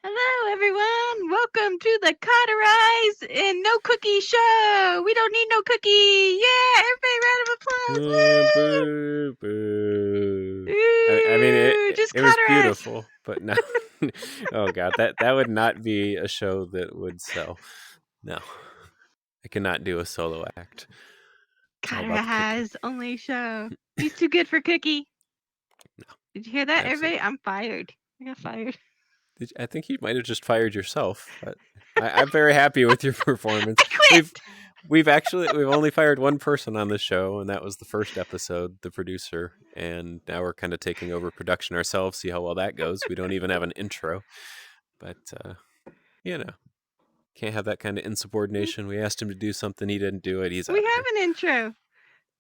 Hello, everyone. Welcome to the Cauterized and No Cookie Show. We don't need no cookie. Yeah, everybody, round of applause. Boo, boo. I mean, Woo! Just it was Cauterized. beautiful, but no. Oh God, that would not be a show that would sell. No, I cannot do a solo act. It's all about the cookie. Cauterized only show. He's too good for cookie. No, Did you hear that, everybody? absolutely. I'm fired. I got fired. I think you might have just fired yourself, but I'm very happy with your performance. I quit. We've only fired one person on the show, and that was the first episode, the producer. And now we're kind of taking over production ourselves. See how well that goes. We don't even have an intro, but you know, can't have that kind of insubordination. We asked him to do something, he didn't do it. He's We out of have here. an intro.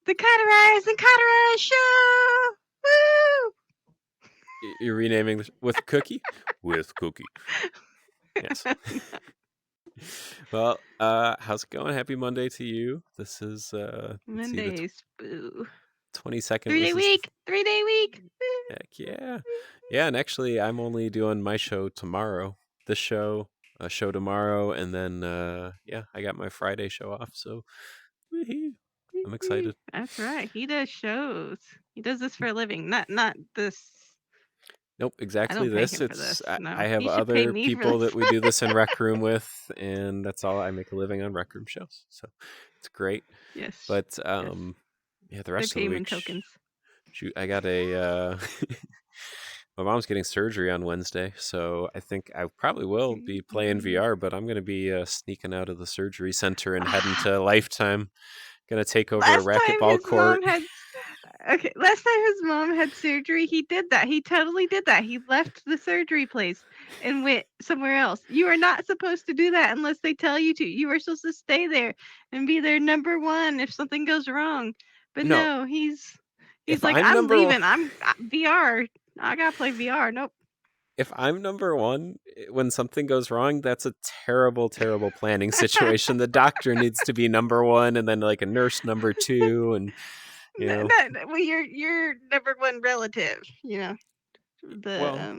The Cauterized and Cauterized Show. Woo! You're renaming this with Cookie? With Cookie. Yes. Well, how's it going? Happy Monday to you. This is Mondays. Boo. 22nd. 3-day This is week. 3-day week. heck yeah. Yeah, and actually I'm only doing my show tomorrow. This show, a show tomorrow, and then yeah, I got my Friday show off, so woohoo. I'm excited. That's right. He does shows. He does this for a living. Not this. Nope, I exactly don't pay this. him for It's this. I No, have he should pay other me for people this. that we do this in Rec Room with, and that's all. I make a living on Rec Room shows, so it's great. Yes. But Yes. yeah, the They rest of pay the him in week, tokens. shoot, I got a my mom's getting surgery on Wednesday, so I think I probably will be playing VR, but I'm going to be sneaking out of the surgery center and heading to Lifetime. Going to take over a racquetball court. Last time his mom had surgery, he did that. He totally did that. He left the surgery place and went somewhere else. You are not supposed to do that unless they tell you to. You are supposed to stay there and be their number one if something goes wrong. But No, no, he's if like, I'm I'm number one, leaving. I'm VR. I gotta play VR. Nope. if I'm number one, when something goes wrong, that's a terrible, terrible planning situation. The doctor needs to be number one, and then like a nurse number two, and you know. Well, your number one relative. You know the Well,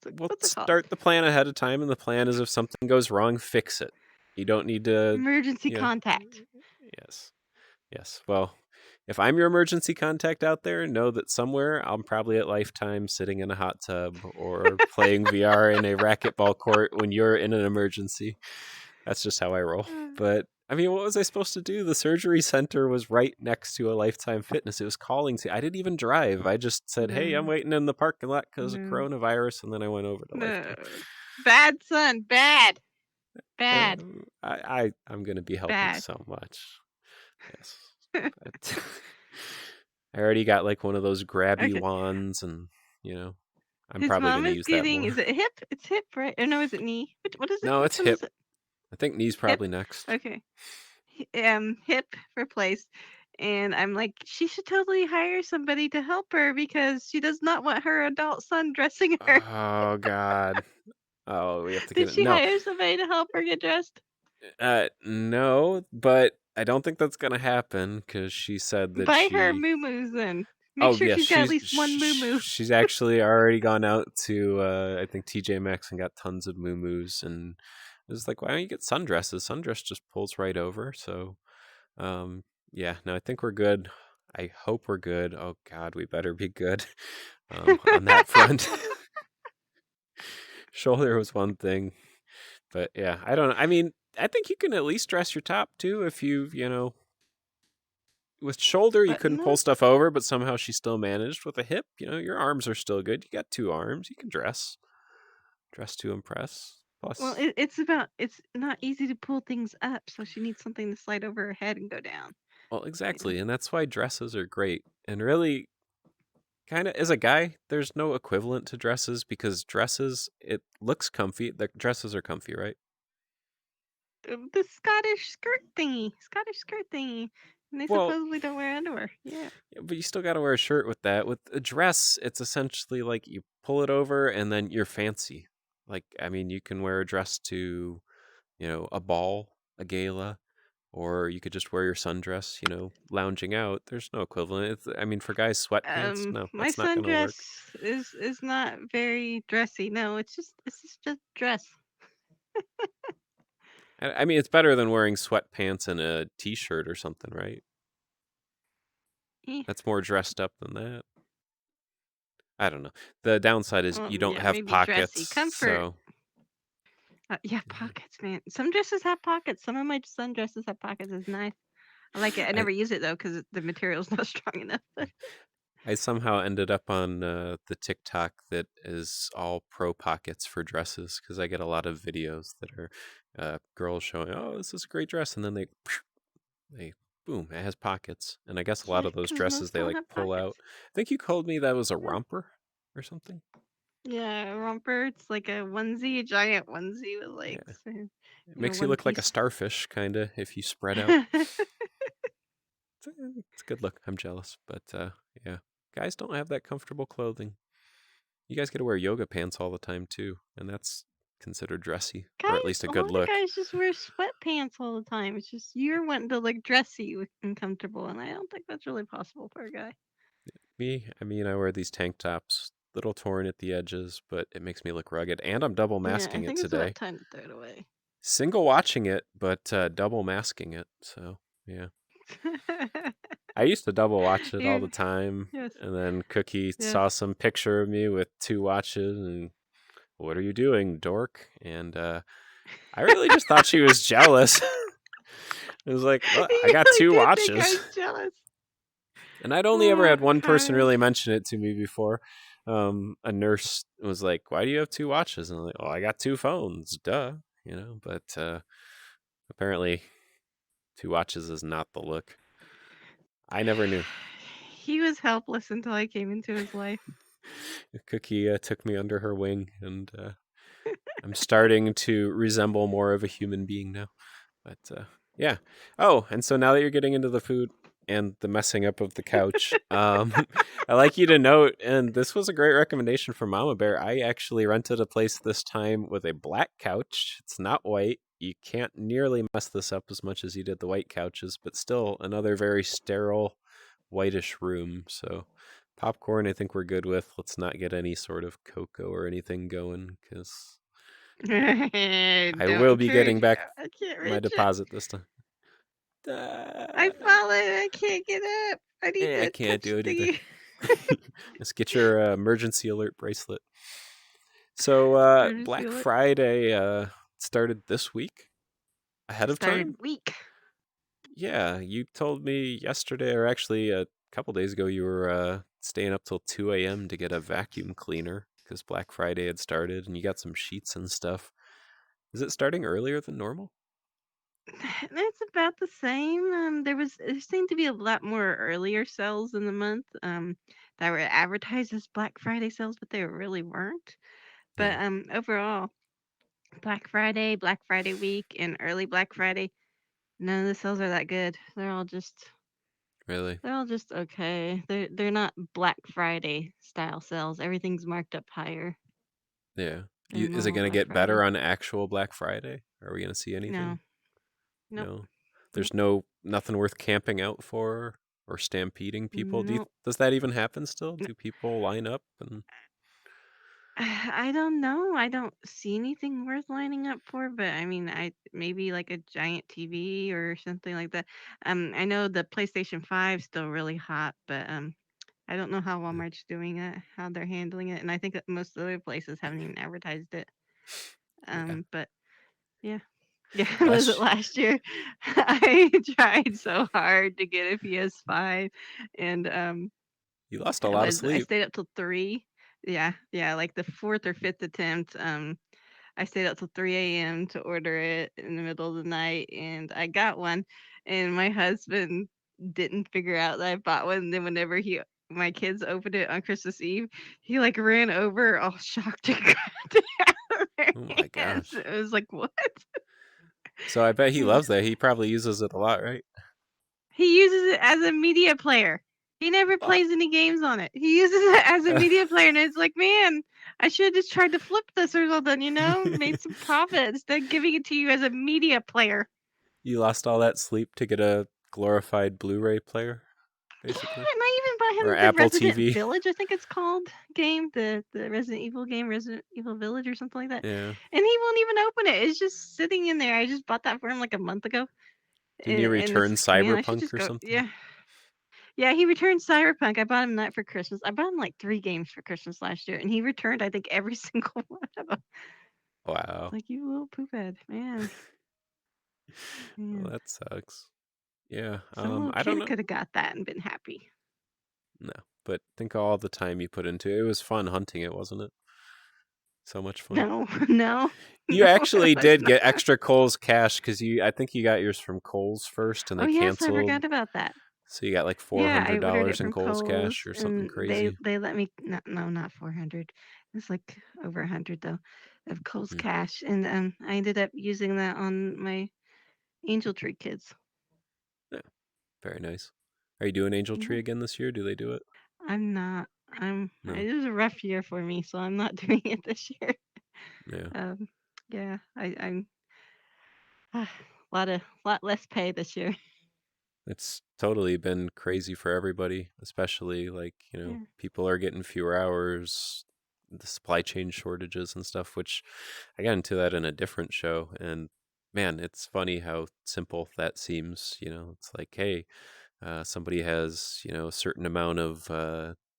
we'll what's it called? start the plan ahead of time, and the plan is if something goes wrong, fix it. You don't need to, Emergency you know. contact. Yes, yes. Well, if I'm your emergency contact out there, know that somewhere I'm probably at Lifetime sitting in a hot tub or playing VR in a racquetball court when you're in an emergency. That's just how I roll. But I mean, what was I supposed to do? The surgery center was right next to a Lifetime Fitness. It was calling to. I didn't even drive. I just said, "Hey, I'm waiting in the parking lot because of coronavirus," and then I went over to Lifetime. Bad son. Bad. Bad. I'm going to be helping Bad. so much. Yes. But I already got like one of those grabby wands, and you know, I'm His probably mom going to is use that getting. more. Is it hip? It's hip, right? Or no, is it knee? What is it? No, Which it's one hip. is it? I think knee's probably next. Okay. Hip replaced. And I'm like, she should totally hire somebody to help her because she does not want her adult son dressing her. Oh God. Oh, we have to get Did it. she No, hire somebody to help her get dressed? no, but I don't think that's gonna happen because she said that Buy her she. moo-moos then. Make Oh sure yes, she's got at least one moo-moo. she's actually already gone out to I think TJ Maxx and got tons of moo-moos, and it was like, why don't you get sundresses? Sundress just pulls right over. So yeah, no, I think we're good. I hope we're good. Oh God, we better be good on that front. Shoulder was one thing, but yeah, I don't know. I mean, I think you can at least dress your top too if you know. With shoulder, you couldn't pull stuff over, but somehow she still managed. With a hip, you know, your arms are still good. You got two arms. You can dress to impress. Plus, Well, it's not easy to pull things up, so she needs something to slide over her head and go down. well, exactly, and that's why dresses are great. And really, kind of as a guy, there's no equivalent to dresses because dresses, it looks comfy. The dresses are comfy, right? The Scottish skirt thingy. And they Well, supposedly don't wear underwear. Yeah. but you still got to wear a shirt with that. With a dress, it's essentially like you pull it over and then you're fancy. Like, I mean, you can wear a dress to, you know, a ball, a gala. or you could just wear your sundress, lounging out. There's no equivalent. I mean, for guys, sweatpants, no, My that's not going to sundress work. is not very dressy. No, it's just dress. I mean, it's better than wearing sweatpants and a t-shirt or something, right? Eh, That's more dressed up than that. I don't know. The downside is well, you don't yeah, have maybe dressy. pockets, Comfort. so Yeah, pockets, man. Some dresses have pockets. Some of my sundresses have pockets. It's nice. I like it. I I never use it though because the material's not strong enough. I somehow ended up on the TikTok that is all pro pockets for dresses because I get a lot of videos that are girls showing, oh, this is a great dress, and then they boom, it has pockets, and I guess a lot Yeah, of those because dresses most they don't like have pull out. pockets. I think you told me that was a Yeah. romper or something. Yeah, a romper. It's like a onesie, a giant onesie with Yeah, legs, it makes you one look like a piece. starfish, kind of, if you spread out. It's a good look. I'm jealous, but yeah, guys don't have that comfortable clothing. You guys get to wear yoga pants all the time too, and that's considered dressy, or at least Guys, a a good lot of look. guys just wear sweatpants all the time. It's just you're wanting to look dressy and comfortable, and I don't think that's really possible for a guy. Me, I mean, I wear these tank tops, little torn at the edges, but it makes me look rugged, and I'm double Yeah, I masking it think it's about today. time to throw it away. Single watching it, but double masking it. So yeah, I used to double watch it all you the time, yes, and then Cookie yes. saw some picture of me with 2 watches, and what are you doing, dork? And I really just thought she was jealous. It was like, look, I You got really two did think I watches. was jealous. And I'd only ever Oh had one person gosh. really mention it to me before. A nurse was like, "Why do you have 2 watches?" And I'm like, "Oh, I got 2 phones, duh." But apparently 2 watches is not the look. I never knew. He was helpless until I came into his life. Cookie took me under her wing, and I'm starting to resemble more of a human being now. But yeah. Oh, and so now that you're getting into the food and the messing up of the couch, I like you to note, and this was a great recommendation from Mama Bear. I actually rented a place this time with a black couch. It's not white. You can't nearly mess this up as much as you did the white couches, but still another very sterile, whitish room. So popcorn, I think we're good with. Let's not get any sort of cocoa or anything going because I Don't will be encourage getting it. back I can't my reach it. deposit this time. I fallen. I can't get up. I need I to can't touch do it either. the. Let's get your emergency alert bracelet. So Emergency Black alert. Friday started this week ahead of Started time. weak. Yeah, you told me yesterday, or actually a couple days ago, you were staying up till 2 a.m. to get a vacuum cleaner because Black Friday had started, and you got some sheets and stuff. Is it starting earlier than normal? It's about the same. There seemed to be a lot more earlier sales in the month. That were advertised as Black Friday sales, but they really weren't. But Yeah, overall, Black Friday week, and early Black Friday, none of the sales are that good. really. They're all just okay. They're not Black Friday style sales. Everything's marked up higher Yeah. than Is it normal going to Black get better Friday. on actual Black Friday? Are we going to see No, anything? nope, No. nope, There's nothing worth camping out for or stampeding people. nope. Does that even happen still? Do people line up and I don't know. I don't see anything worth lining up for, but I mean, I maybe like a giant TV or something like that. I know the PlayStation 5 is still really hot, but I don't know how Walmart's doing it, how they're handling it, and I think that most other places haven't even advertised it. yeah. But yeah. Yeah, was it Last last year? I tried so hard to get a PS5, and you lost a lot of I sleep. stayed up till 3. Yeah, yeah, like the 4th or 5th attempt. I stayed up till 3 a.m. to order it in the middle of the night, and I got one. And my husband didn't figure out that I bought one. And then whenever my kids opened it on Christmas Eve, he like ran over all shocked and grabbed it out of their Oh my hands. gosh. It was like, what? So I bet he loves that. He probably uses it a lot, right? He uses it as a media player. He never What? plays any games on it. He uses it as a media player, and it's like, man, I should have just tried to flip this or something, made some profit instead of giving it to you as a media player. You lost all that sleep to get a glorified Blu-ray player, Yeah, basically, and I even bought or him the Apple Resident TV. Village, I think it's called, game, the Resident Evil game, Resident Evil Village or something like that. Yeah. And he won't even open it. It's just sitting in there. I just bought that for him like a month ago. Didn't you And it's return like, man, I should Cyberpunk just or go. something? Yeah. Yeah, he returned Cyberpunk. I bought him that for Christmas. I bought him like 3 games for Christmas last year, and he returned, I think, every single one of them. It's Wow. like, you little poop head, man. Well, Man. that sucks. Yeah. Some little I don't kid know. could have got that and been happy. No, but think of all the time you put into it. It was fun hunting it, wasn't it? So much fun. No, no, You no, it actually was did not. get extra Kohl's cash because I think you got yours from Kohl's first, and Oh, they yes, I canceled. forgot about that. So you got like four Yeah, I hundred ordered it dollars in from Kohl's cash Kohl's, or something and they crazy. they let me no, not 400. It's like over 100 though of Kohl's Hmm. cash, and I ended up using that on my angel tree kids. Yeah, very nice. Are you doing Angel Yeah, Tree again this year? Do they do it? I'm not. No. It was a rough year for me, so I'm not doing it this year. Yeah. Um, yeah, I'm a lot less pay this year. It's totally been crazy for everybody, especially like, Yeah, people are getting fewer hours, the supply chain shortages and stuff, which I got into that in a different show. And man, it's funny how simple that seems. It's like, hey, somebody has, a certain amount of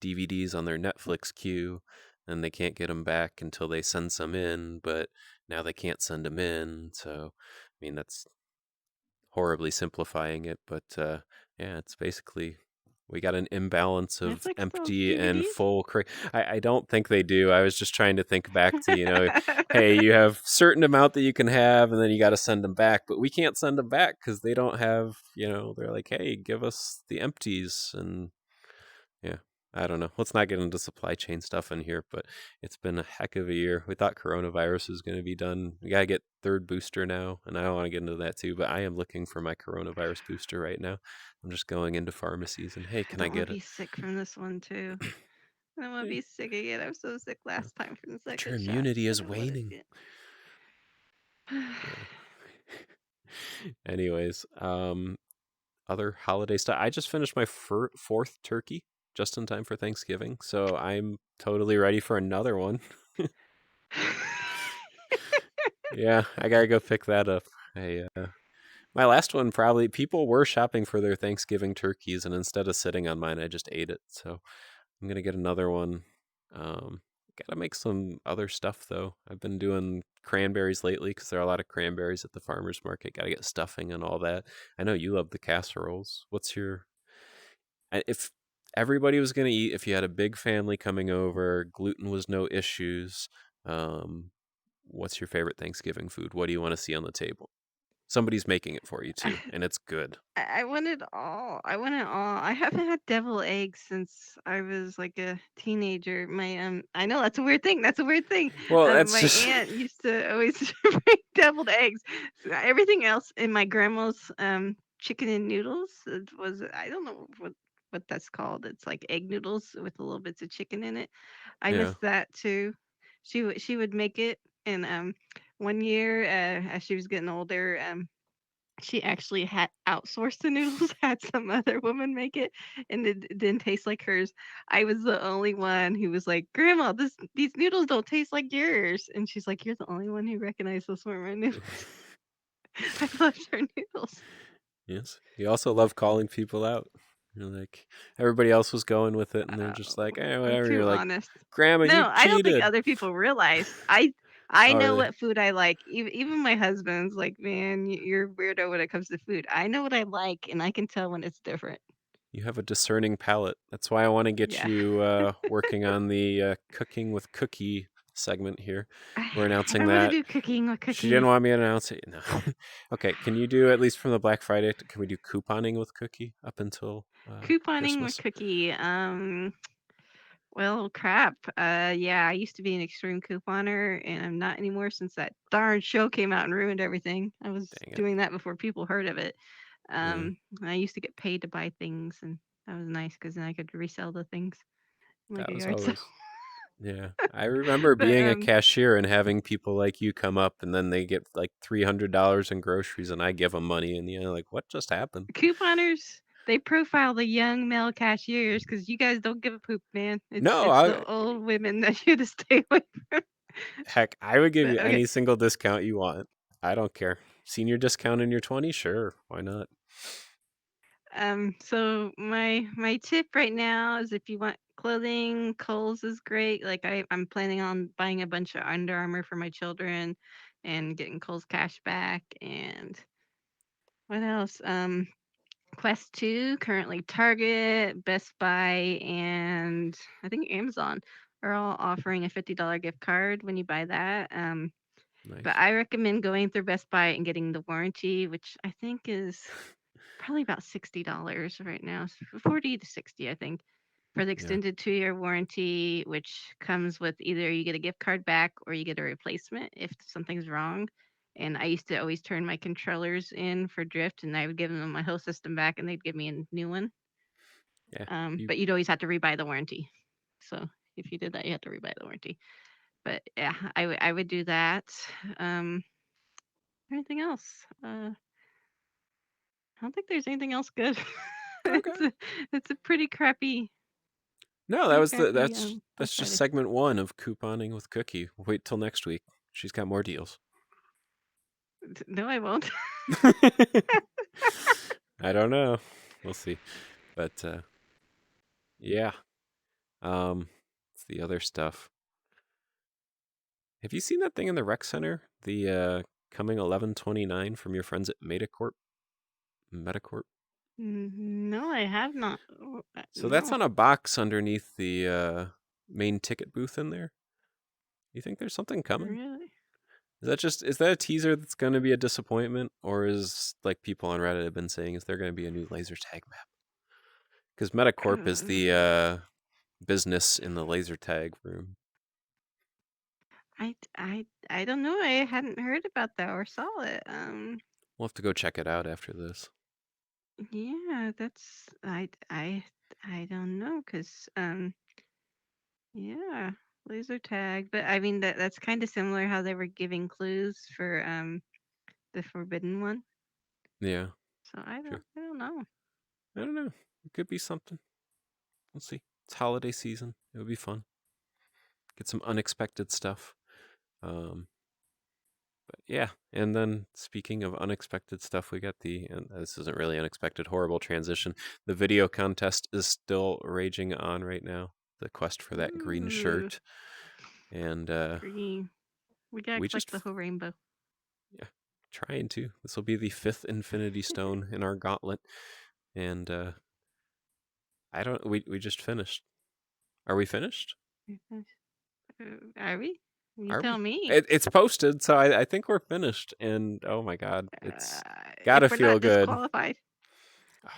DVDs on their Netflix queue and they can't get them back until they send some in, but now they can't send them in. So, I mean, that's horribly simplifying it, but yeah, it's basically we got an imbalance of Netflix still has empty and DVDs. full. I don't think they do. I was just trying to think back to hey, you have certain amount that you can have, and then you got to send them back, but we can't send them back because they don't have. They're like, hey, give us the empties, and yeah. I don't know. Let's not get into supply chain stuff in here, but it's been a heck of a year. We thought coronavirus was going to be done. We got to get third booster now, and I don't want to get into that too, but I am looking for my coronavirus booster right now. I'm just going into pharmacies and, hey, I can I don't want get to it? be sick from this one too. I don't want to Hey, be sick again. I was so sick yeah. last time from the But your second shot. immunity I is don't want it waning. again. Yeah. Anyways, other holiday stuff. I just finished my fourth turkey just in time for Thanksgiving, so I'm totally ready for another one. Yeah, I gotta go pick that up. My last one probably people were shopping for their Thanksgiving turkeys, and instead of sitting on mine, I just ate it. So I'm gonna get another one. Um, Gotta make some other stuff though. I've been doing cranberries lately because there are a lot of cranberries at the farmers market. Gotta get stuffing and all that. I know you love the casseroles. If everybody was gonna eat, if you had a big family coming over, gluten was no issues. Um, what's your favorite Thanksgiving food? What do you want to see on the table? Somebody's making it for you too, and it's good. I want it all. I want it all. I haven't had deviled eggs since I was like a teenager. I know that's a weird thing. That's a weird thing. Well, that's My just aunt used to always bring deviled eggs. So everything else in my grandma's chicken and noodles was, I don't know what that's called. It's like egg noodles with a little bits of chicken in it. I yeah. missed that too. She would make it, and one year as she was getting older, she actually had outsourced the noodles, had some other woman make it, and it didn't taste like hers. I was the only one who was like, "Grandma, these noodles don't taste like yours." And she's like, "You're the only one who recognized those weren't my noodles. I loved her noodles." Yes. You also love calling people out. You're like everybody else was going with it, and they're just like, Oh, I'm whatever. too You're like, honest. Grandma, you No, I don't think cheated. other people realize. I Oh, know really? what food I like. Even my husband's like, "Man, you're a weirdo when it comes to food." I know what I like, and I can tell when it's different. You have a discerning palate. That's why I want to get Yeah. you working on the cooking with Cookie segment here. We're I announcing don't want to that. do cooking with She didn't Cookie. want me to announce it. No. Okay. Can you do at least from the Black Friday? Can we do couponing with Cookie up until Couponing with Christmas? Cookie. Well, crap. Yeah, I used to be an extreme couponer, and I'm not anymore since that darn show came out and ruined everything. I was Dang it. doing that before people heard of it. Yeah, I used to get paid to buy things, and that was nice because then I could resell the things like that a was yard sale. always Yeah, I remember But being a cashier and having people like you come up, and then they get like $300 in groceries, and I give them money, and like, what just happened? couponers, they profile the young male cashiers because you guys don't give a poop, man. No, It's the old women that you to stay away from. heck, I would give But you okay, any single discount you want. I don't care. Senior discount in your 20s? Sure, why not? so my tip right now is if you want clothing, Kohl's is great. Like I'm planning on buying a bunch of Under Armour for my children and getting Kohl's cash back. And what else? Quest 2, currently Target, Best Buy, and I think Amazon are all offering a $50 gift card when you buy that. But Nice. I recommend going through Best Buy and getting the warranty, which I think is probably about $60 right now, 40 to 60, I think, for the Yeah, extended 2-year warranty, which comes with either you get a gift card back or you get a replacement if something's wrong. And I used to always turn my controllers in for drift, and I would give them my whole system back, and they'd give me a new one. yeah. You But you'd always have to rebuy the warranty. So if you did that, you had to rebuy the warranty. But yeah, I would do that. Um, Anything else? I don't think there's anything else good. okay? it's a it's a No, pretty crappy Black that's just Friday. segment one of couponing with Cookie. Wait till next week. She's got more deals. No, I won't. I don't know. We'll see. But yeah. It's the other stuff. Have you seen that thing in the rec center? The coming 11/29 from your friends at Metacorp? Metacorp. No, I have not. So that's No, on a box underneath the main ticket booth in there. You think there's something coming? really. Is that a teaser that's going to be a disappointment, or is like people on Reddit have been saying, is there going to be a new laser tag map? Because Metacorp is the Uh, business in the laser tag room. I don't know. I hadn't heard about that or saw it. We'll have to go check it out after this. Yeah, that's I don't know, cause yeah, laser tag. But I mean that's kind of similar how they were giving clues for the forbidden one. Yeah, So sure. I don't know. I don't know. It could be something. We'll see. It's holiday season. It would be fun. Get some unexpected stuff. Um, but yeah, and then speaking of unexpected stuff, we got and this isn't really unexpected, horrible transition. The video contest is still raging on right now. The quest for that green Ooh, shirt, and green. We gotta we collect just the whole rainbow. yeah, trying to. This will be the 5th Infinity Stone in our gauntlet, and I don't. We just finished. Are we finished? Are we? You Are tell we? me. It's posted, so I think we're finished. And oh my god, it's If gotta we're feel not good. disqualified.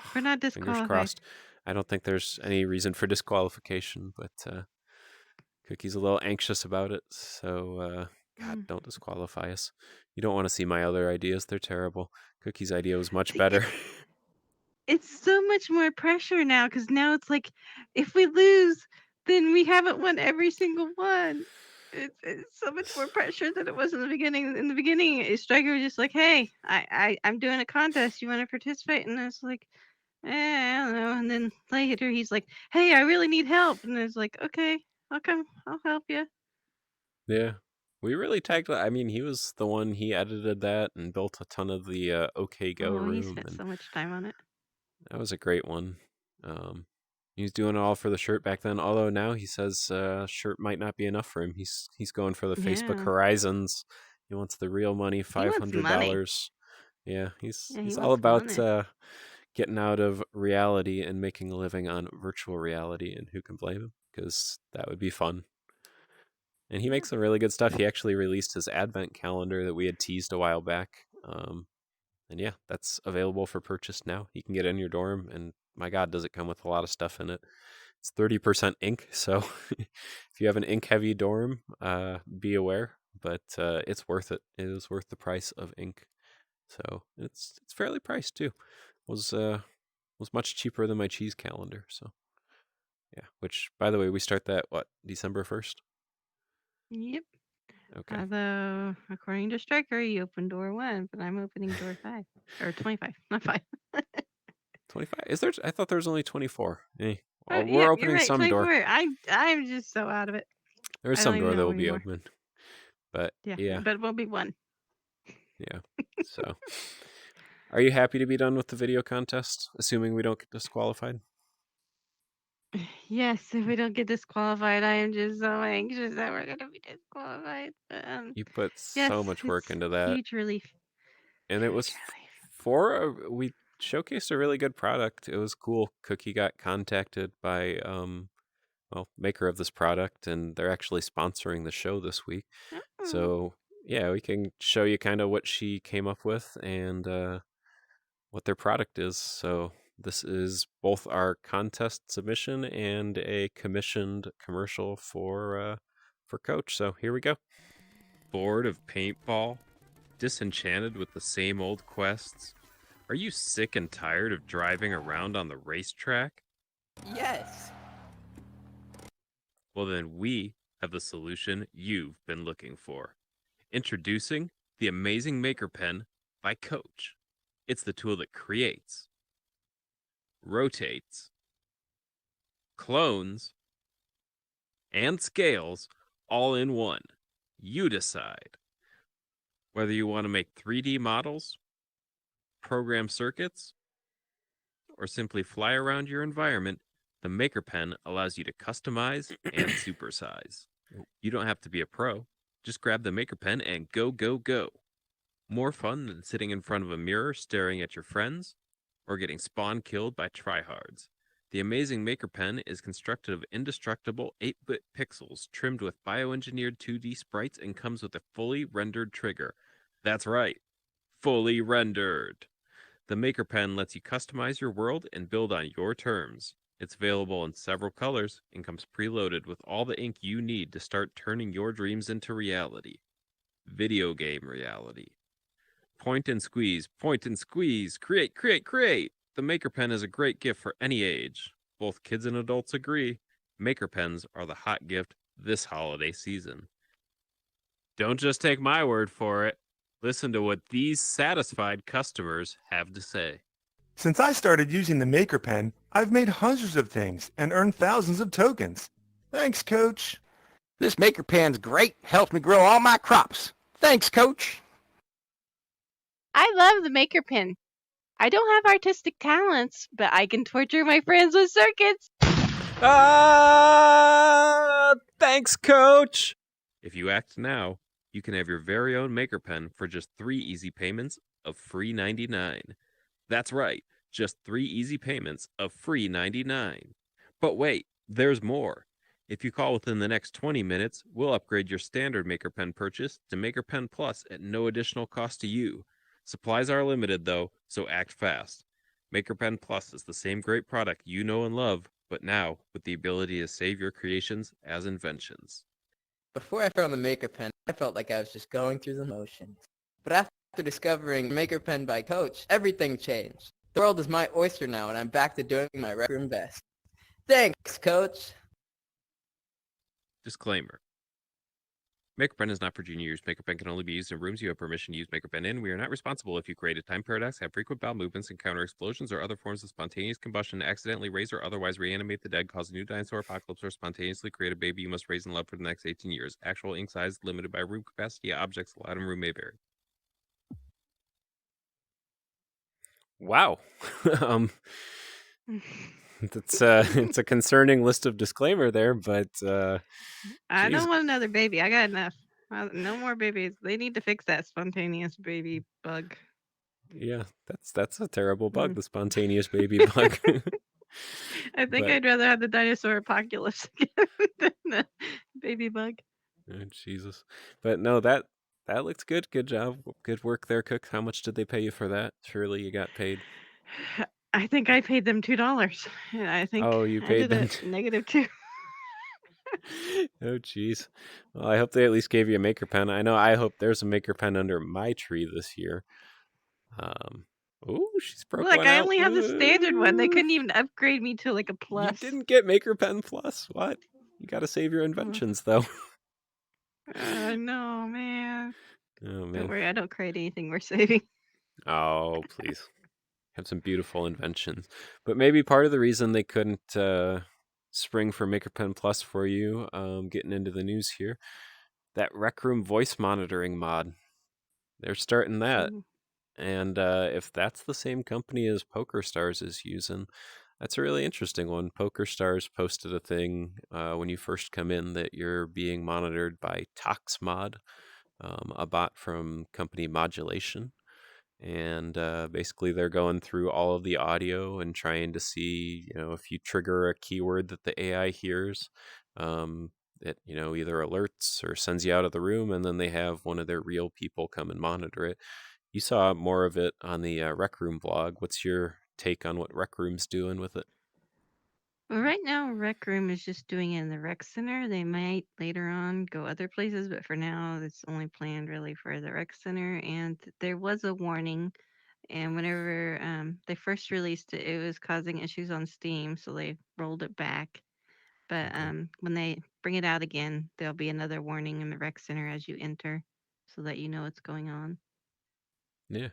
If we're not Fingers disqualified. crossed. I don't think there's any reason for disqualification, but Cookie's a little anxious about it. So God, Mm. don't disqualify us. You don't want to see my other ideas; they're terrible. Cookie's idea was much See, better. it's so much more pressure now because now it's like if we lose, then we haven't won every single one. It's so much more pressure than it was in the beginning. In the beginning, Striker was just like, "Hey, I'm doing a contest. You want to participate?" And I was like, I don't know. And then later he's like, "Hey, I really need help." And I was like, "Okay, I'll come. I'll help you." Yeah. We really tagged. I mean, he was the one. He edited that and built a ton of the OK Go Oh, he room, spent and so much time on it. that was a great one. Um, he was doing it all for the shirt back then. Although now he says shirt might not be enough for him. He's going for the Facebook Yeah, Horizons. He wants the real money, he five wants hundred money. dollars. Yeah, Yeah, he he's all wants about money. getting out of reality and making a living on virtual reality. And who can blame him? Because that would be fun. And he Yeah. makes some really good stuff. He actually released his advent calendar that we had teased a while back. And yeah, that's available for purchase now. You can get it in your dorm, and my God, does it come with a lot of stuff in it. It's 30% ink, so if you have an ink-heavy dorm, be aware. But it's worth it. It is worth the price of ink. So it's fairly priced too. Was was much cheaper than my cheese calendar. So yeah. Which, by the way, we start that what December 1st. Yep. Okay. Although, according to Striker, you opened door 1, but I'm opening door 5. Or 25, not 5. 25. Is there? I thought there was only 24. Oh, We're yep, you're opening right, some door. 24. I'm just so out of it. There's I don't some even door that know will be anymore. open. But Yeah, yeah. but it won't be 1. Yeah. So, are you happy to be done with the video contest, assuming we don't get disqualified? Yes, if we don't get disqualified, I am just so anxious that we're gonna be disqualified. But, You put yes, so much work it's into that. huge relief. And it was we showcased a really good product. It was cool. Cookie got contacted by maker of this product, and they're actually sponsoring the show this week. Oh. So yeah, we can show you kind of what she came up with and what their product is. So this is both our contest submission and a commissioned commercial for Coach. So here we go. Bored of paintball? Disenchanted with the same old quests? Are you sick and tired of driving around on the racetrack? Yes. Well, then we have the solution you've been looking for. Introducing the amazing Maker Pen by Coach. It's the tool that creates, rotates, clones, and scales all in one. You decide. Whether you want to make 3D models, program circuits, or simply fly around your environment, the Maker Pen allows you to customize and supersize. You don't have to be a pro. Just grab the Maker Pen and go, go, go. More fun than sitting in front of a mirror staring at your friends or getting spawn killed by tryhards. The amazing Maker Pen is constructed of indestructible 8-bit pixels trimmed with bioengineered 2D sprites and comes with a fully rendered trigger. That's right, fully rendered. The Maker Pen lets you customize your world and build on your terms. It's available in several colors and comes preloaded with all the ink you need to start turning your dreams into reality. Video game reality. Point and squeeze, create, create, create. The Maker Pen is a great gift for any age. Both kids and adults agree. Maker Pens are the hot gift this holiday season. Don't just take my word for it. Listen to what these satisfied customers have to say. Since I started using the Maker Pen, I've made hundreds of things and earned thousands of tokens. Thanks, Coach. This Maker Pen's great. Helps me grow all my crops. Thanks, Coach. I love the Maker Pen. I don't have artistic talents, but I can torture my friends with circuits. Thanks, Coach. If you act now, you can have your very own Maker Pen for just 3 easy payments of free 99. That's right, just 3 easy payments of free 99. But wait, there's more. If you call within the next 20 minutes, we'll upgrade your standard Maker Pen purchase to Maker Pen Plus at no additional cost to you. Supplies are limited though, so act fast. Maker Pen Plus is the same great product you know and love, but now with the ability to save your creations as inventions. Before I found the Maker Pen, I felt like I was just going through the motions. But after discovering Maker Pen by Coach, everything changed. The world is my oyster now, and I'm back to doing my rec room best. Thanks, Coach. Disclaimer. Maker Pen is not for junior use. Maker Pen can only be used in rooms you have permission to use Maker Pen in. We are not responsible if you create a time paradox, have frequent bowel movements, encounter explosions or other forms of spontaneous combustion, accidentally raise or otherwise reanimate the dead, cause a new dinosaur apocalypse, or spontaneously create a baby you must raise and love for the next 18 years. Actual ink size limited by room capacity. Objects allowed in room may vary. Wow. It's a concerning list of disclaimer there, but I geez. don't want another baby. I got enough. No more babies. They need to fix that spontaneous baby bug. Yeah, that's a terrible bug, the spontaneous baby bug. I think I'd rather have the dinosaur apocalypse than the baby bug. Oh, Jesus. But no, that looks good. Good job. Good work there, Cook. How much did they pay you for that? Surely you got paid. I think I paid them $2. And I think you I paid did them a -2. Oh, jeez. Well, I hope they at least gave you a Maker Pen. I hope there's a Maker Pen under my tree this year. Oh, she's broke Look, one I out. only have the standard one. They couldn't even upgrade me to like a plus. You didn't get Maker Pen Plus. What? You got to save your inventions, though. No, man. Oh Don't man. worry, I don't create anything worth saving. Oh, please. Have some beautiful inventions. But maybe part of the reason they couldn't spring for MakerPen Plus for you, getting into the news here, that Rec Room voice monitoring mod. They're starting that. Ooh. And if that's the same company as PokerStars is using, that's a really interesting one. PokerStars posted a thing when you first come in that you're being monitored by ToxMod, a bot from company Modulation. And basically, they're going through all of the audio and trying to see, if you trigger a keyword that the AI hears, it, either alerts or sends you out of the room, and then they have one of their real people come and monitor it. You saw more of it on the Rec Room blog. What's your take on what Rec Room's doing with it? Well, right now, Rec Room is just doing it in the rec center. They might later on go other places, but for now, it's only planned really for the rec center. And there was a warning, and whenever they first released it, it was causing issues on Steam, so they rolled it back. But Okay. when they bring it out again, there'll be another warning in the rec center as you enter, so that you know what's going on. Yeah.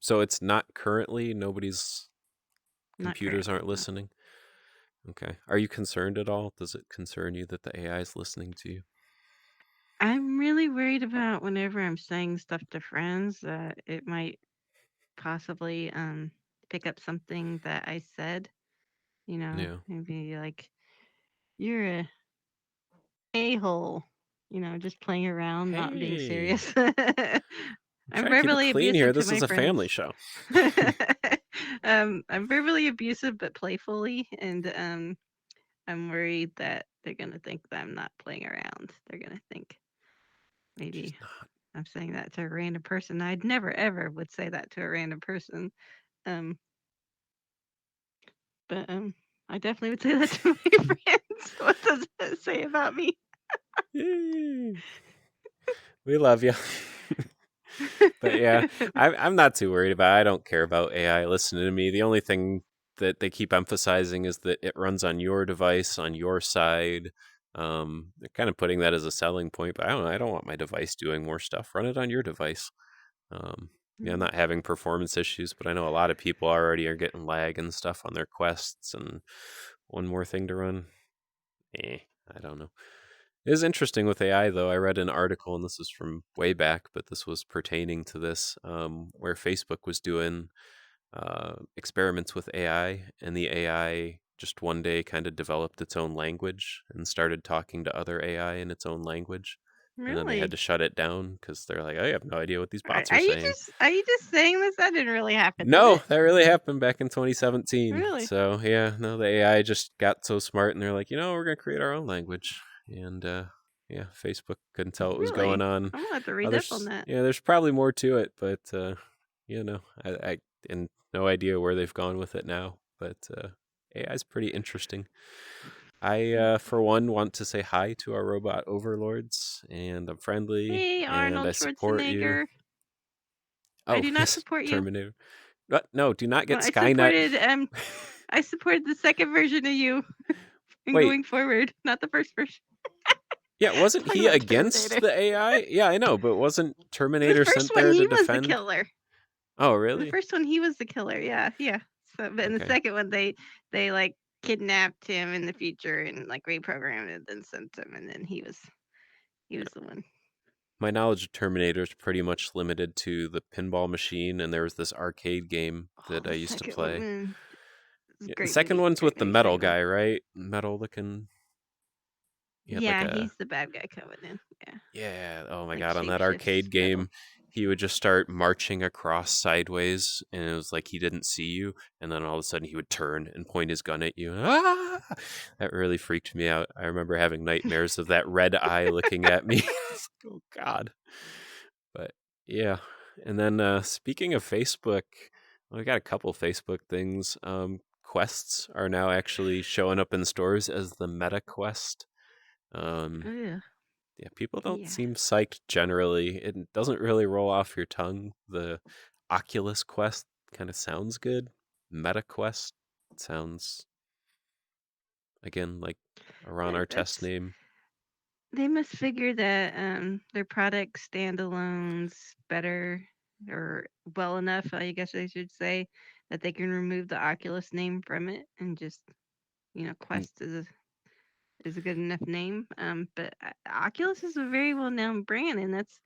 So it's not currently, nobody's Not computers aren't currently, no. listening. Okay. Are you concerned at all? Does it concern you that the AI is listening to you? I'm really worried about whenever I'm saying stuff to friends that it might possibly pick up something that I said, Yeah. maybe like you're a-hole, just playing around, not being Hey, serious. I'm I'm trying to keep it verbally clean abusive here. to This is my a family friends. show. I'm verbally abusive but playfully, and I'm worried that they're gonna think that I'm not playing around. They're gonna think She's maybe not. I'm saying that to a random person. I'd never ever would say that to a random person. Um, but I definitely would say that to my friends. What does that say about me? Yay. We love you. But yeah, I'm not too worried about it. I don't care about AI listening to me. The only thing that they keep emphasizing is that it runs on your device, on your side. They're kind of putting that as a selling point, but I don't know. I don't want my device doing more stuff. Run it on your device. Yeah, I'm Mm, not having performance issues, but I know a lot of people already are getting lag and stuff on their quests, and one more thing to run. I don't know. It is interesting with AI, though. I read an article, and this is from way back, but this was pertaining to this, where Facebook was doing experiments with AI, and the AI just one day kind of developed its own language and started talking to other AI in its own language. And then they had really? to shut it down because they're like, I have no idea what these bots are Are you saying. just saying this? That didn't really happen, did No, it? that really happened back in 2017. Really? So yeah, no, the AI just got so smart, and they're like, we're gonna create our own language. And yeah, Facebook couldn't tell what was going Really? on. I'm gonna have to read up on that. There's probably more to it, but I and no idea where they've gone with it now. But AI is pretty interesting. I, for one, want to say hi to our robot overlords, and I'm friendly, Hey, and Arnold I support you. Schwarzenegger. I Oh, do not yes, support you. Terminator. What? No, do not get Well, Skynet. I supported the second version of you and Wait, going forward, not the first version. yeah, wasn't Talking he about against Terminator. the AI? Yeah, I know, but wasn't The Terminator first sent one, there to he was the defend? killer. Oh, The really? first one, he was the killer. Yeah, yeah. So, but in the Okay. second one, they like kidnapped him in the future and like reprogrammed and then sent him, and then he Yeah. was the one. My knowledge of Terminator is pretty much limited to the pinball machine, and there was this arcade game Oh, that I the used to second one, play. man. It's a Yeah, the great second movie. one's Great with the movie. metal Second one. guy, right? Metal looking. He had like Yeah, a he's the bad guy coming in. Yeah, Yeah, oh my like god, on that shapeshifts arcade metal. game, he would just start marching across sideways, and it was like he didn't see you, and then all of a sudden he would turn and point his gun at you. Ah! That really freaked me out. I remember having nightmares of that red eye looking at me. Oh god. But yeah. And then speaking of Facebook, we got a couple Facebook things. Quests are now actually showing up in stores as the Meta Quest. Um, Ugh. yeah, people don't Yeah. seem psyched generally. It doesn't really roll off your tongue. The Oculus Quest kind of sounds good. Meta Quest sounds, again, like a Ron Artest That's name. They must figure that their product standalones better or well enough, I guess I should say, that they can remove the Oculus name from it and just, Mm, Quest is a good enough name. But Oculus is a very well known brand, and that's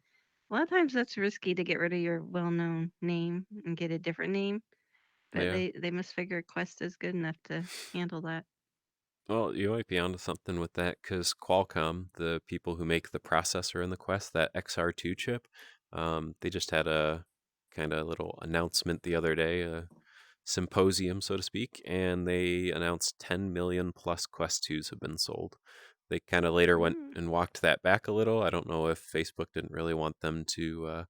a lot of times that's risky to get rid of your well known name and get a different name. But yeah. they must figure Quest is good enough to handle that. Well, you might be onto something with that because Qualcomm, the people who make the processor in the Quest, that XR2 chip, they just had a kind of little announcement the other day, a symposium, so to speak, and they announced 10 million plus Quest 2s have been sold. They kind of later went Mm, and walked that back a little. I don't know if Facebook didn't really want them to,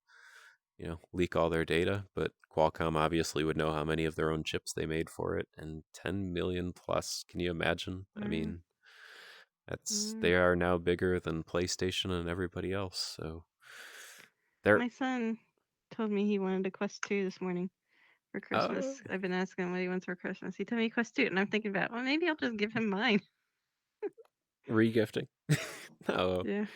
leak all their data, but Qualcomm obviously would know how many of their own chips they made for it, and 10 million plus. Can you imagine? I mm, mean, they mm. are now bigger than PlayStation and everybody else. So they're My son told me he wanted a Quest 2 this morning for uh Christmas. I've been asking him what he wants for Christmas. He told me Quest 2, and I'm thinking about, well, maybe I'll just give him mine. regifting. No, Yeah.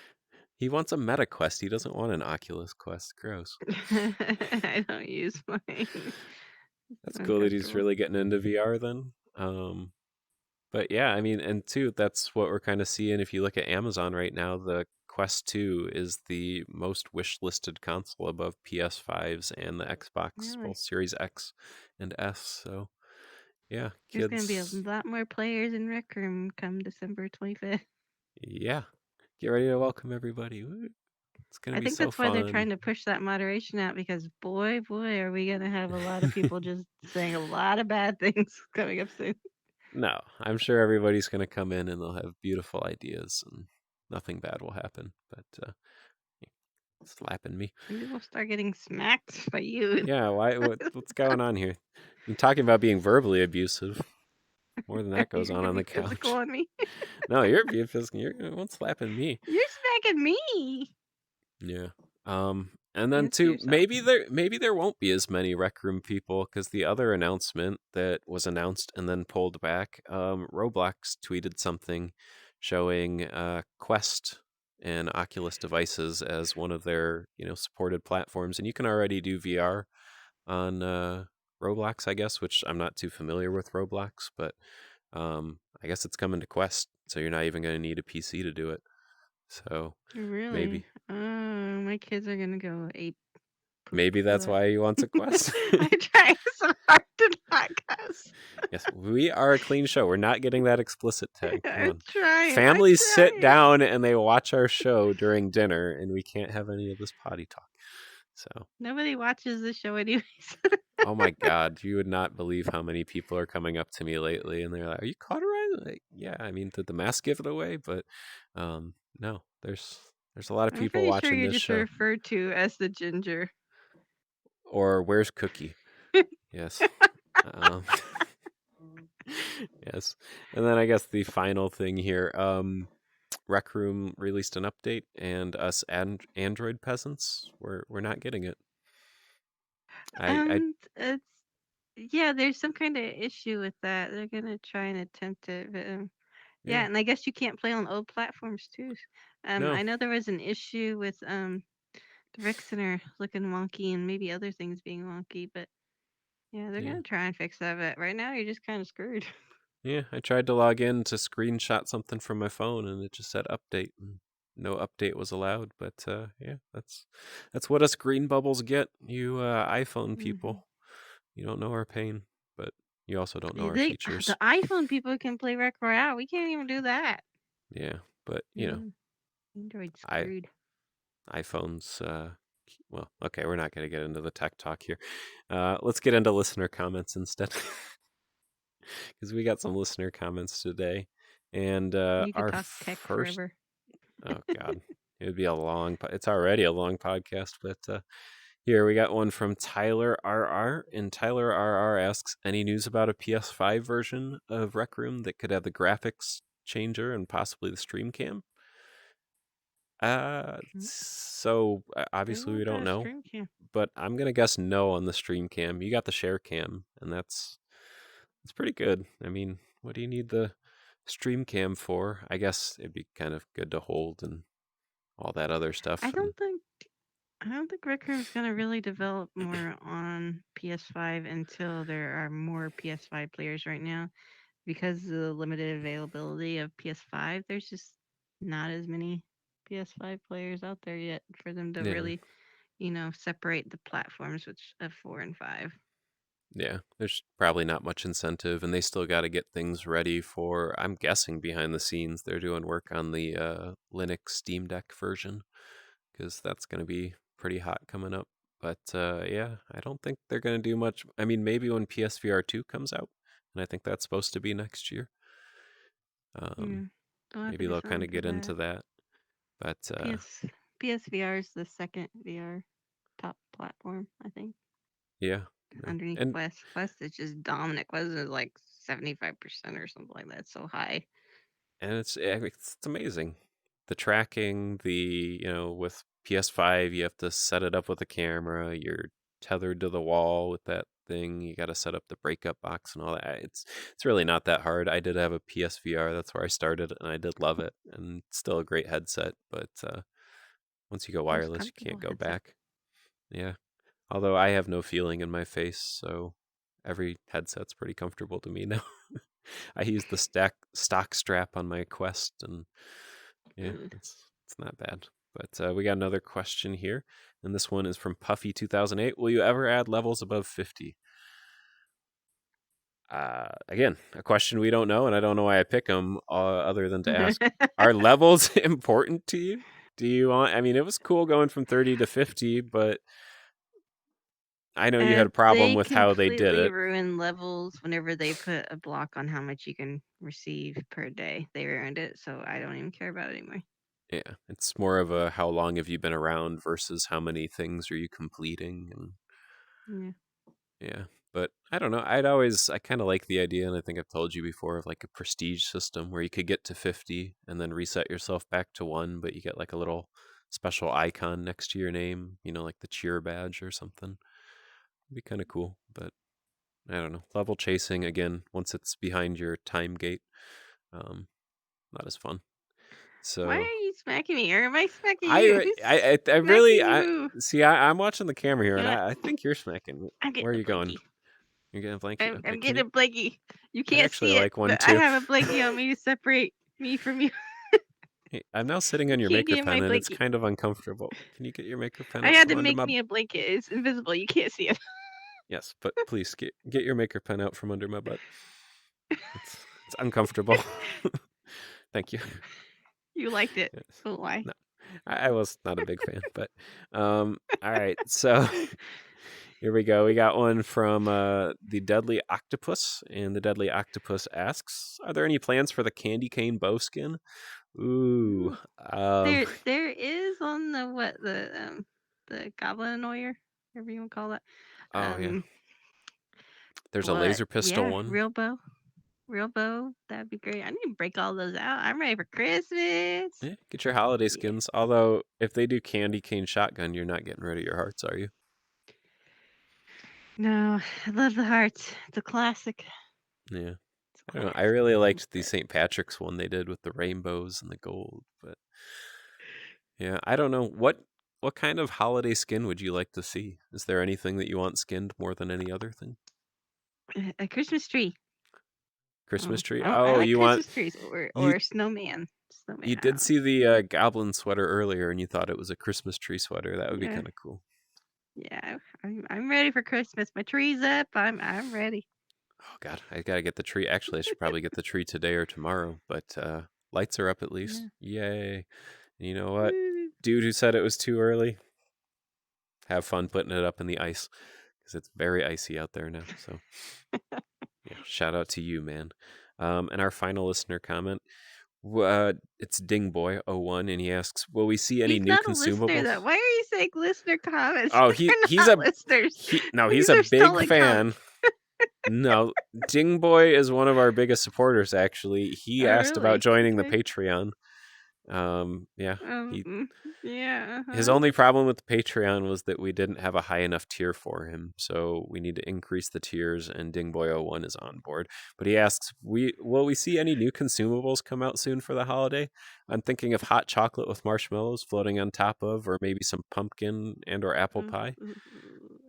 he wants a Meta Quest. He doesn't want an Oculus Quest. Gross. I don't use mine. It's That's cool that he's uncomfortable. really getting into VR then. But yeah, I mean, and two, that's what we're kind of seeing. If you look at Amazon right now, the Quest 2 is the most wish listed console above PS5s and the Xbox, Really? both Series X and S. So yeah, There's going to be a kids, lot more players in Rec Room come December 25th. yeah, get ready to welcome everybody. Woo. It's going to I be think so that's why they're fun. trying to push that moderation out because boy, are we going to have a lot of people just saying a lot of bad things coming up soon. No, I'm sure everybody's going to come in and they'll have beautiful ideas and nothing bad will happen. But slapping me. Maybe we'll start getting smacked by you. Yeah, why? What's going on here? You're talking about being verbally abusive. More than that goes You're going on to be the physical couch. on me. No, you're being physical. You're the one slapping me. You're smacking me. Yeah. And then Answer two, yourself. maybe there won't be as many Rec Room people because the other announcement that was announced and then pulled back, Roblox tweeted something showing Quest and Oculus devices as one of their supported platforms, and you can already do VR on Roblox, I guess, which I'm not too familiar with Roblox, but I guess it's coming to Quest, so you're not even going to need a PC to do it. So Really? maybe Oh, my kids are gonna go ape poop maybe for that's that. why he wants a Quest. I try so hard to not cuss. Yes, we are a clean show. We're not getting that explicit tag. Come I'm on. trying. I'm Families sit trying. down and they watch our show during dinner, and we can't have any of this potty talk. So, Nobody watches the show anyways. oh my God, you would not believe how many people are coming up to me lately, and they're like, "Are you cauterized?" Like, yeah, I mean, did the mask give it away? But no, there's a lot of I'm people pretty sure watching you're this just show. referred to as the ginger. Or where's Cookie? Yes. Um, yes. And then I guess the final thing here, Rec Room released an update, and us Android peasants, we're not getting it. I It's yeah, there's some kind of issue with that. They're gonna try and attempt it, but yeah, yeah, and I guess you can't play on old platforms too. no, I know there was an issue with the rec center looking wonky and maybe other things being wonky, but yeah, they're yeah, gonna try and fix that. But right now, you're just kind of screwed. yeah. I tried to log in to screenshot something from my phone, and it just said update, and no update was allowed. But yeah, that's what us green bubbles get. You iPhone hmm people, you don't know our pain, but you also don't know our The features. iPhone people can play Rec Royale. We can't even do that. Yeah, but Yeah, Android I screwed. iPhones. Well, okay, we're not going to get into the tech talk here. Let's get into listener comments instead, because we got some listener comments today. And You could our talk tech first, forever. oh God, it would be a long. It's already a long podcast, but here we got one from Tyler RR, and Tyler RR asks, "Any news about a PS5 version of Rec Room that could have the graphics changer and possibly the stream cam?" Mm, So They obviously we want don't that know, stream cam. but I'm gonna guess no on the stream cam. You got the share cam, and that's pretty good. I mean, what do you need the stream cam for? I guess it'd be kind of good to hold and all that other stuff. I don't think Rec Room's gonna really develop more on PS5 until there are more PS5 players right now. Because of the limited availability of PS5, there's just not as many PS5 players out there yet for them to Yeah. really, separate the platforms which of 4 and 5. Yeah, there's probably not much incentive, and they still got to get things ready for. I'm guessing behind the scenes they're doing work on the Linux Steam Deck version because that's going to be pretty hot coming up. But yeah, I don't think they're going to do much. I mean, maybe when PSVR 2 comes out, and I think that's supposed to be next year. Yeah, they'll have to Maybe do they'll kind something of for get into that. that. But PSVR is the second VR top platform, I think, yeah, underneath and Quest. Quest is just dominant. Quest is like 75% or something like that. It's so high. it's amazing. The tracking, with PS5, you have to set it up with a camera. You're tethered to the wall with that thing. You got to set up the breakup box and all that. It's really not that hard. I did have a PSVR. That's where I started, and I did love it. And it's still a great headset, but once you go Most wireless, you can't comfortable go headset. back. Yeah. Although I have no feeling in my face, so every headset's pretty comfortable to me now. I use the stock strap on my Quest, and yeah, Ugh. it's not bad. But we got another question here, and this one is from Puffy 2008. Will you ever add levels above 50? Again, a question we don't know, and I don't know why I pick them, other than to ask: are levels important to you? Do you want? I mean, it was cool going from 30 to 50, but I know you had a problem They with how they did completely it. ruin levels whenever they put a block on how much you can receive per day. They ruined it, so I don't even care about it anymore. Yeah, it's more of a how long have you been around versus how many things are you completing, and Yeah. yeah. But I don't know. I kind of like the idea, and I think I've told you before, of like a prestige system where you could get to 50 and then reset yourself back to 1, but you get like a little special icon next to your name, like the cheer badge or something. It'd be kind of cool, but I don't know. Level chasing again, once it's behind your time gate, um, not as fun. Why are So you smacking me? Or am I smacking you? Who's I really, smacking who? see. I'm watching the camera here, You and know what? I think you're smacking me. I'm Where getting are a you going? blankie. You're getting a blankie. I'm, Okay, I'm can getting you? a blankie. You I'd can't actually see it, like one but I too. have a blankie on me to separate me from you. Hey, I'm now sitting on You your can't maker get in my pen, and it's blankie. kind of uncomfortable. Can you get your maker pen I out had from to under make my? me a blanket. It's invisible. You can't see it. Yes, but please get your maker pen out from under my butt. It's uncomfortable. Thank you. You liked it. Yes. But why? No, I was not a big fan, but all right. So here we go. We got one from the Deadly Octopus, and the Deadly Octopus asks, "Are there any plans for the candy cane bow skin?" Ooh, Mm. um, There is on the Goblin Annoyer, whatever you want to call that. oh yeah. Um, There's a but laser pistol yeah, one. real bow. That'd be great. I need to break all those out. I'm ready for Christmas. Yeah, get your holiday Yeah. skins. Although, if they do candy cane shotgun, you're not getting rid of your hearts, are you? No, I love the hearts. It's a classic. Yeah. It's I don't know. a I really classic. liked the St. Patrick's one they did with the rainbows and the gold, but yeah, I don't know what kind of holiday skin would you like to see? Is there anything that you want skinned more than any other thing? A Christmas tree. Christmas tree? I Oh, like you want Christmas trees or you a snowman. you Snowman. I did don't know. see the goblin sweater earlier, and you thought it was a Christmas tree sweater. That would be Yeah, kind of cool. yeah. I'm ready for Christmas. My tree's up. I'm ready. Oh God, I gotta get the tree. Actually, I should probably get the tree today or tomorrow. But lights are up at least. Yeah. Yay! And you know what, Woo. dude who said it was too early? Have fun putting it up in the ice because it's very icy out there now. So yeah, shout out to you, man. And our final listener comment. It's Dingboy01, and he asks, "Will we see any He's new not a listener though. consumables?" Why are you saying listener comments? Oh, They're not listeners. he's These a are big stolen fan. comments. No, Dingboy is one of our biggest supporters. Actually, he Oh asked about really? joining the Okay. Patreon. Yeah, Mm, yeah. his only problem with the Patreon was that we didn't have a high enough tier for him, so we need to increase the tiers, and Dingboy01 is on board. But he asks, will we see any new consumables come out soon for the holiday? I'm thinking of hot chocolate with marshmallows floating on top of, or maybe some pumpkin and or apple pie.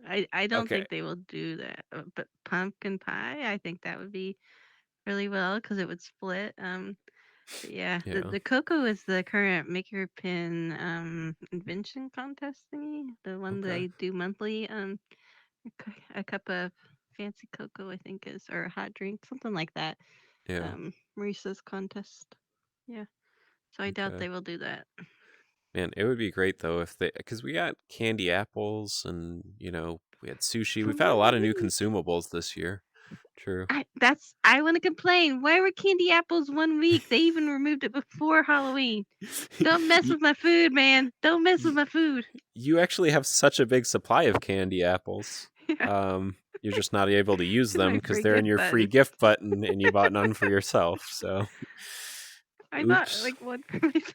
I don't Okay, think they will do that, but pumpkin pie, I think that would be really well because it would split. But yeah, yeah, the cocoa is the current maker pin invention contest thingy, the one that okay, I do monthly. A cup of fancy cocoa, I think is, or a hot drink, something like that. yeah, Marissa's contest. Yeah, so I doubt okay. they will do that. Man, it would be great though if they, because we got candy apples and we had sushi. For We've had a 1 lot of new week. consumables this year. True. I want to complain. Why were candy apples 1 week? They even removed it before Halloween. Don't mess you, with my food, man. Don't mess with my food. you actually have such a big supply of candy apples. You're just not able to use Because them my because free they're in gift your free button. gift button and you bought none for yourself. So, I bought oops. like one for myself.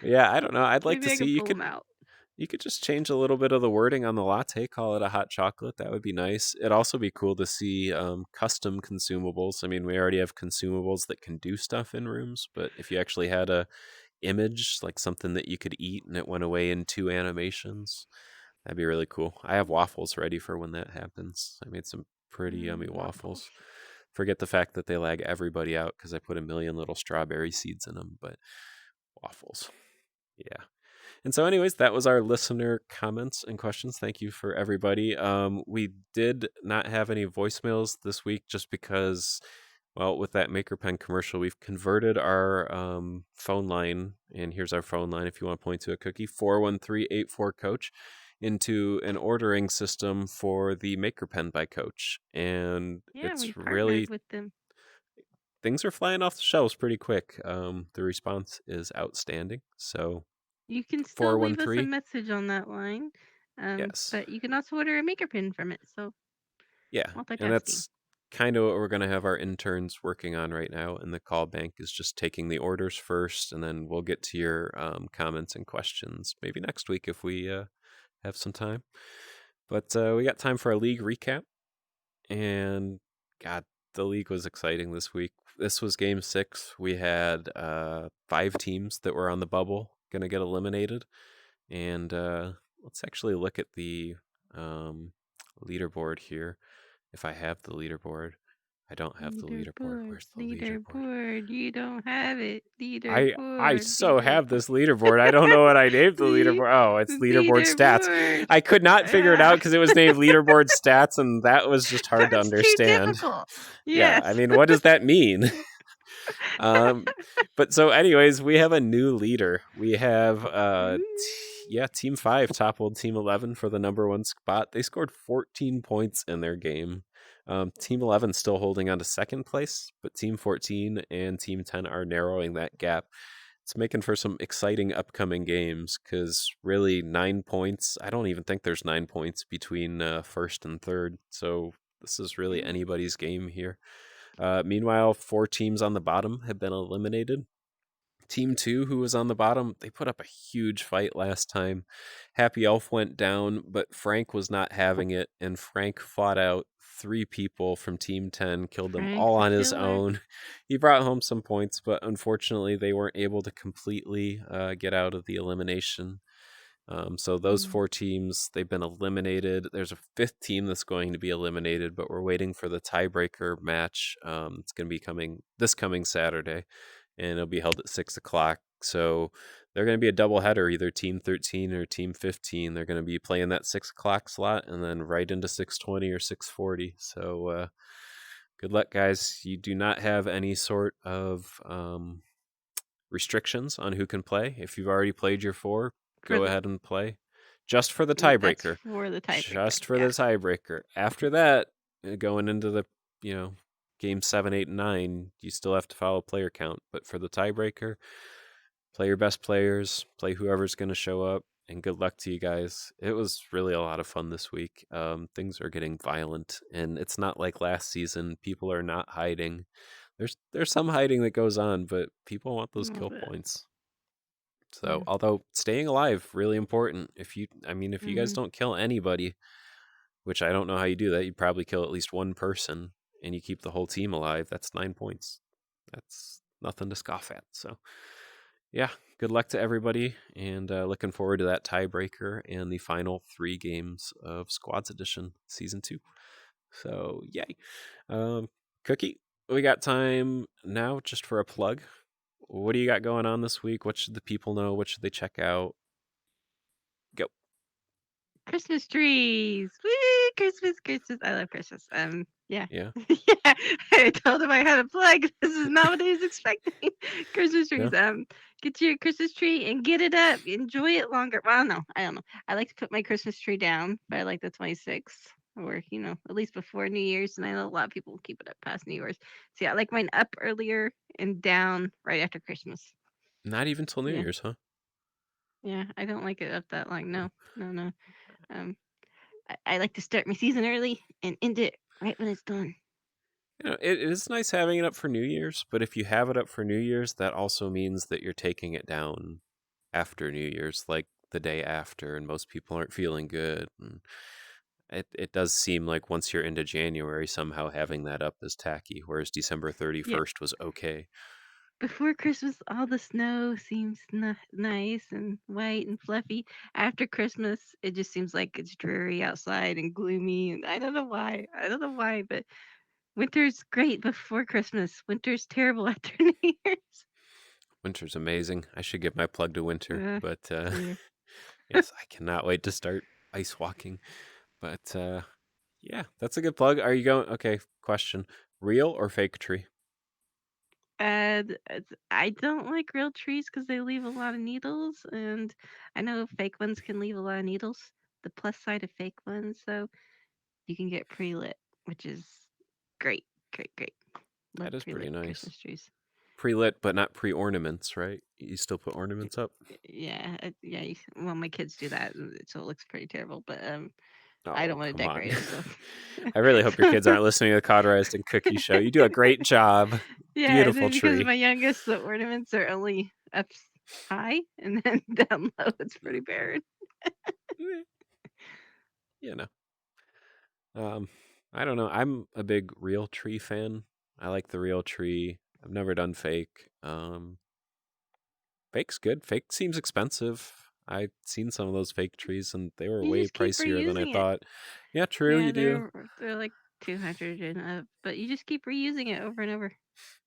Yeah, I don't know. I'd like to Maybe I see can you pull could them out. you could just change a little bit of the wording on the latte, call it a hot chocolate. That would be nice. It'd also be cool to see custom consumables. I mean, we already have consumables that can do stuff in rooms, but if you actually had a image, like something that you could eat and it went away in 2 animations, that'd be really cool. I have waffles ready for when that happens. I made some pretty yummy Waffles. waffles. Forget the fact that they lag everybody out because I put a million little strawberry seeds in them, but waffles. Yeah. And so, anyways, that was our listener comments and questions. Thank you for everybody. We did not have any voicemails this week just because, well, with that Maker Pen commercial, we've converted our phone line, and here's our phone line if you want to point to a cookie, 413-84-COACH, into an ordering system for the Maker Pen by Coach. And Yeah, we it's partnered really, with them. things are flying off the shelves pretty quick. The response is outstanding. So, You can still leave us a 413, message on that line, yes. but you can also order a maker pin from it. So Yeah, and multitasking. that's kind of what we're going to have our interns working on right now. And the call bank is just taking the orders first, and then we'll get to your comments and questions maybe next week if we have some time. But we got time for a league recap, and God, the league was exciting this week. This was game 6. We had 5 teams that were on the bubble going to get eliminated, and let's actually look at the leaderboard here. If I have the leaderboard. I don't have the leaderboard. Leaderboard, Where's the leaderboard? leaderboard. You don't have it. I Leaderboard, so have leaderboard. this leaderboard. I don't know what I named the leaderboard. Oh, it's leaderboard stats. Leaderboard. I could not figure it out because it was named leaderboard stats, and that was just hard to That's too understand. difficult. Yeah, Yes. I mean, what does that mean? But so, anyways, we have a new leader. We have Team 5 toppled Team 11 for the number 1 spot. They scored 14 points in their game. Team 11 still holding on to second place, but Team 14 and Team 10 are narrowing that gap. It's making for some exciting upcoming games because really 9 points. I don't even think there's 9 points between first and third. So this is really anybody's game here. Meanwhile, 4 teams on the bottom have been eliminated. Team 2, who was on the bottom, they put up a huge fight last time. Happy Elf went down, but Frank was not having it, and Frank fought out 3 people from Team 10, killed them all Frank's a on his killer. own. He brought home some points, but unfortunately, they weren't able to completely get out of the elimination. So those 4 teams, they've been eliminated. There's a 5th team that's going to be eliminated, but we're waiting for the tiebreaker match. It's going to be coming Saturday, and it'll be held at 6:00. So they're going to be a doubleheader, either Team 13 or Team 15. They're going to be playing that 6:00 slot and then right into 6:20 or 6:40. So good luck, guys. You do not have any sort of restrictions on who can play. If you've already played your 4, go ahead and play. Just for the That's tiebreaker. for the tiebreaker. Just for the tiebreaker. After that, going into the, game 7, 8, and 9, you still have to follow player count. But for the tiebreaker, play your best players, play whoever's going to show up, and good luck to you guys. It was really a lot of fun this week. Things are getting violent, and it's not like last season. People are not hiding. There's some hiding that goes on, but people want A those little kill bit. points. Yeah. So, although staying alive really important. If you guys Mhm. don't kill anybody, which I don't know how you do that, you probably kill at least one person and you keep the whole team alive. That's 9 points. That's nothing to scoff at. So, yeah, good luck to everybody, and looking forward to that tiebreaker and the final 3 games of Squads Edition Season 2. So, yay. Cookie, we got time now just for a plug. What do you got going on this week? What should the people know? What should they check out? Go. Christmas trees. Woo! Christmas, Christmas. I love Christmas. Yeah. Yeah. Yeah. I told him I had a plug. This is not what he was expecting. Christmas trees. No? Get your Christmas tree and get it up. Enjoy it longer. Well, no, I don't know. I like to put my Christmas tree down by like the 26th, or at least before New Year's. And I know a lot of people keep it up past New Year's. So yeah, I like mine up earlier and down right after Christmas. Not even till New Yeah. Year's, huh? Yeah. I don't like it up that long. No, no, no. Um, I like to start my season early and end it right when it's done. It is nice having it up for New Year's, but if you have it up for New Year's, that also means that you're taking it down after New Year's, like the day after, and most people aren't feeling good. And it does seem like once you're into January, somehow having that up is tacky, whereas December Yeah. 31st was okay. Before Christmas, all the snow seems nice and white and fluffy. After Christmas, it just seems like it's dreary outside and gloomy. And I don't know why. I don't know why, but winter's great before Christmas. Winter's terrible after New Year's. Winter's amazing. I should give my plug to winter, but Yeah. yes, I cannot wait to start ice walking. But yeah, that's a good plug. Are you going? Okay, question: real or fake tree? I don't like real trees because they leave a lot of needles, and I know fake ones can leave a lot of needles. The plus side of fake ones, so you can get pre-lit, which is great, great, great. Love That is pretty pre-lit nice. Christmas trees. Pre-lit, but not pre-ornaments, right? You still put Y- ornaments up. Yeah, yeah. Well, my kids do that, so it looks pretty terrible. But I don't Oh, want to come on. decorate it, so. I really hope your kids aren't listening to the Cauterized and Cookie show. You do a great job. Yeah, and Beautiful then because of tree. my youngest, the ornaments are only up high, and then down low, it's pretty barren. Eh, You know. I don't know. I'm a big real tree fan. I like the real tree. I've never done fake. Fake's good. Fake seems expensive. I've seen some of those fake trees and they were You way just keep pricier than I reusing it. thought. Yeah, true, Yeah, you do. they're like 200 and up, but you just keep reusing it over and over.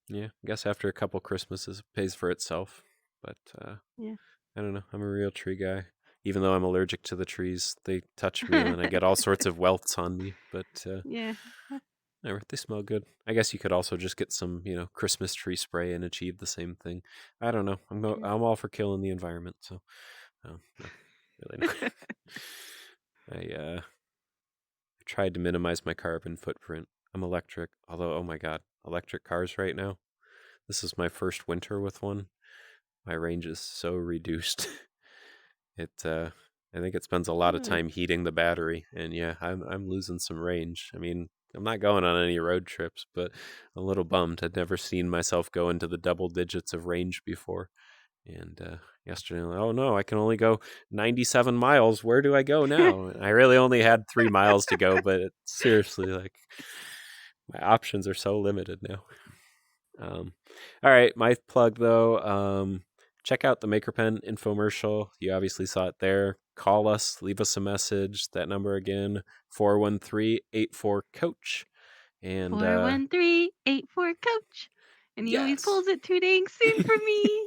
Yeah, I guess after a couple Christmases it pays for itself. But Yeah. I don't know. I'm a real tree guy. Even though I'm allergic to the trees, they touch me and then I get all sorts of welts on me. But Yeah. they smell good. I guess you could also just get some, Christmas tree spray and achieve the same thing. I don't know. Yeah. I'm all for killing the environment. So, no, really no. I tried to minimize my carbon footprint. I'm electric, although oh my god, electric cars right now. This is my first winter with one. My range is so reduced. It I think it spends a lot of Really? time heating the battery, and yeah, I'm losing some range. I mean, I'm not going on any road trips, but I'm a little bummed. I'd never seen myself go into the double digits of range before. And yesterday, I'm like, oh no, I can only go 97 miles. Where do I go now? And I really only had 3 miles to go, but seriously, like my options are so limited now. All right, my plug though. Check out the Maker Pen infomercial. You obviously saw it there. Call us, leave us a message. That number again, 413-84-COACH. And 413-84-coach. And he always yes. pulls it too dang soon for me.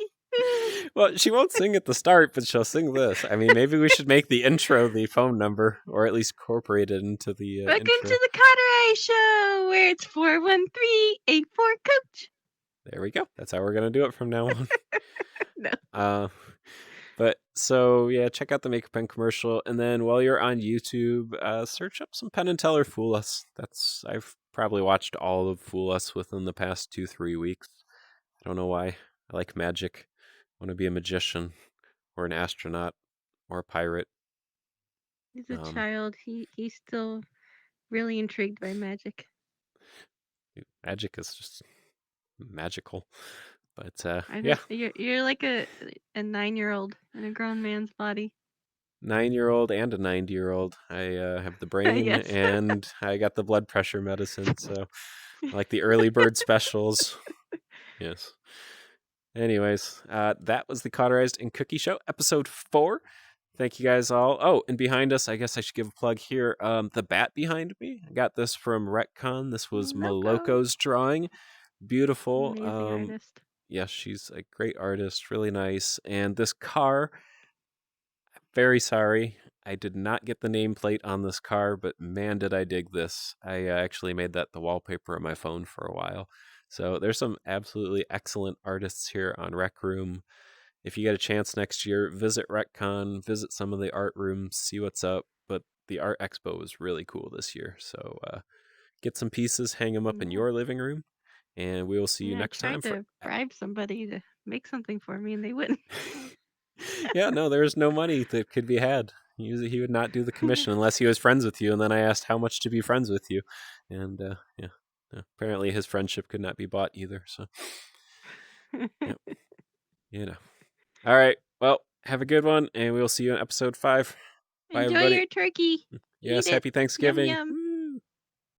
Well, she won't sing at the start, but she'll sing this. I mean, maybe we should make the intro the phone number, or at least incorporate it into the Welcome intro. to the Cauterized show, where it's 413-84-coach. There we go. That's how we're gonna do it from now on. No. But so yeah, check out the Maker Pen commercial, and then while you're on YouTube, search up some Penn and Teller Fool Us. I've probably watched all of Fool Us within the past 2-3 weeks. I don't know why. I like magic. I want to be a magician, or an astronaut, or a pirate. He's a Um, child. He's still really intrigued by magic. Magic is just magical. But Yeah. You're like a 9-year-old in a grown man's body. 9-year-old and a 90-year-old. I have the brain Yes. and I got the blood pressure medicine. So I like the early bird specials. Yes. Anyways, that was the Cauterized and Cookie Show, episode 4. Thank you guys all. Oh, and behind us, I guess I should give a plug here. The bat behind me, I got this from Retcon. This was Maloko's drawing. Beautiful. Amazing artist. Yes, she's a great artist, really nice. And this car, very sorry, I did not get the nameplate on this car, but man, did I dig this. I actually made that the wallpaper on my phone for a while. So there's some absolutely excellent artists here on Rec Room. If you get a chance next year, visit RecCon, visit some of the art rooms, see what's up. But the art expo was really cool this year. So get some pieces, hang them up in your living room, and we will see you next time. I tried to bribe somebody to make something for me, and they wouldn't. Yeah, no, there was no money that could be had. He would not do the commission unless he was friends with you. And then I asked how much to be friends with you. And yeah, apparently his friendship could not be bought either. So, yeah, you know. All right. Well, have a good one, and we'll see you in episode 5. Bye, Enjoy everybody. your turkey. Yes, Eat happy it. Thanksgiving. Yum, yum.